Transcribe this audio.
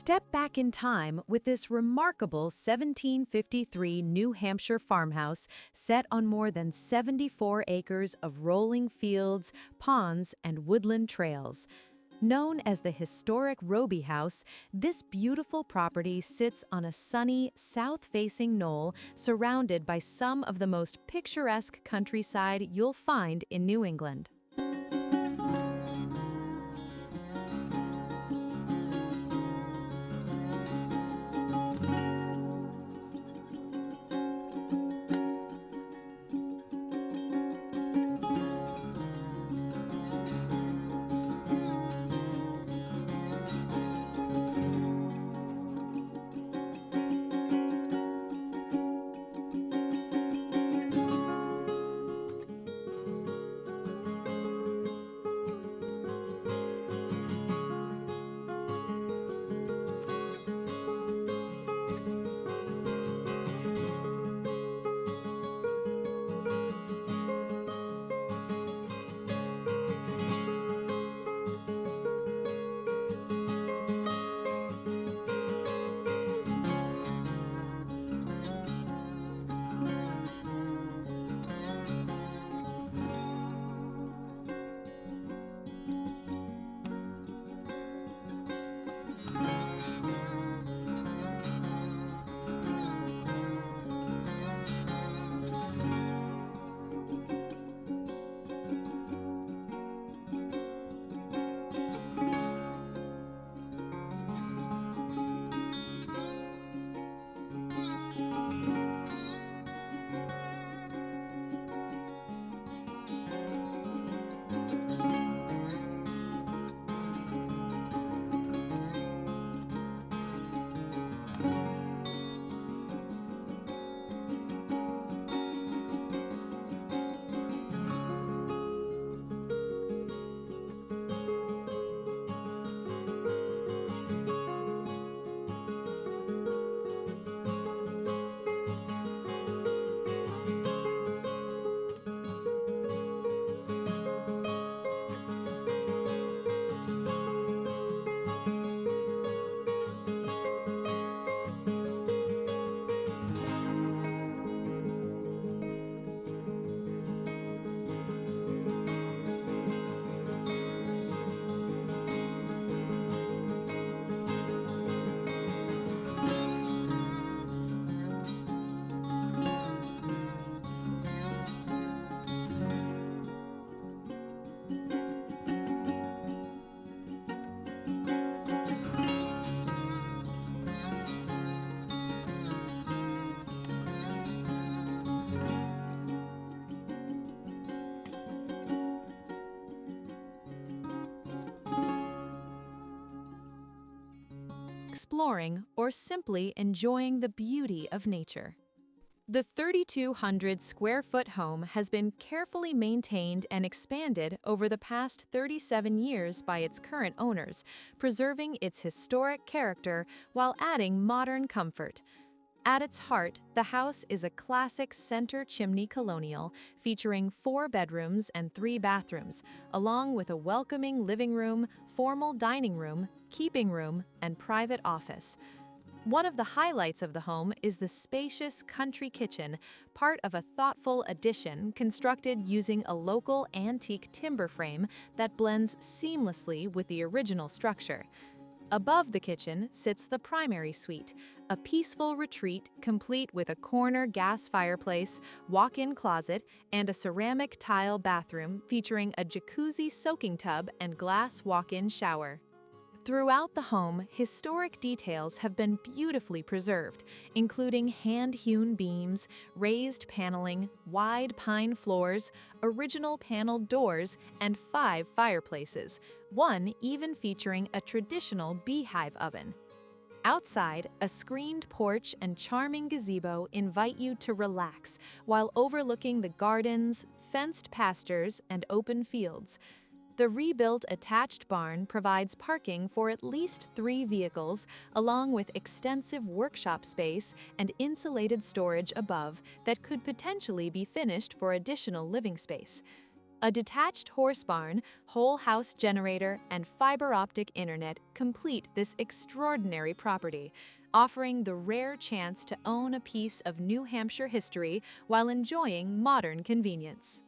Step back in time with this remarkable 1753 New Hampshire farmhouse set on more than 74 acres of rolling fields, ponds, and woodland trails. Known as the historic Robie House, this beautiful property sits on a sunny, south-facing knoll surrounded by some of the most picturesque countryside you'll find in New England. Exploring or simply enjoying the beauty of nature. The 3,200 square foot home has been carefully maintained and expanded over the past 37 years by its current owners, preserving its historic character while adding modern comfort. At its heart, the house is a classic center chimney colonial featuring 4 bedrooms and 3 bathrooms, along with a welcoming living room, formal dining room, keeping room, and private office. One of the highlights of the home is the spacious country kitchen, part of a thoughtful addition constructed using a local antique timber frame that blends seamlessly with the original structure. Above the kitchen sits the primary suite, a peaceful retreat complete with a corner gas fireplace, walk-in closet, and a ceramic tile bathroom featuring a jacuzzi soaking tub and glass walk-in shower. Throughout the home, historic details have been beautifully preserved, including hand-hewn beams, raised paneling, wide pine floors, original paneled doors, and 5 fireplaces, one even featuring a traditional beehive oven. Outside, a screened porch and charming gazebo invite you to relax while overlooking the gardens, fenced pastures, and open fields. The rebuilt attached barn provides parking for at least 3 vehicles, along with extensive workshop space and insulated storage above that could potentially be finished for additional living space. A detached horse barn, whole house generator, and fiber optic internet complete this extraordinary property, offering the rare chance to own a piece of New Hampshire history while enjoying modern convenience.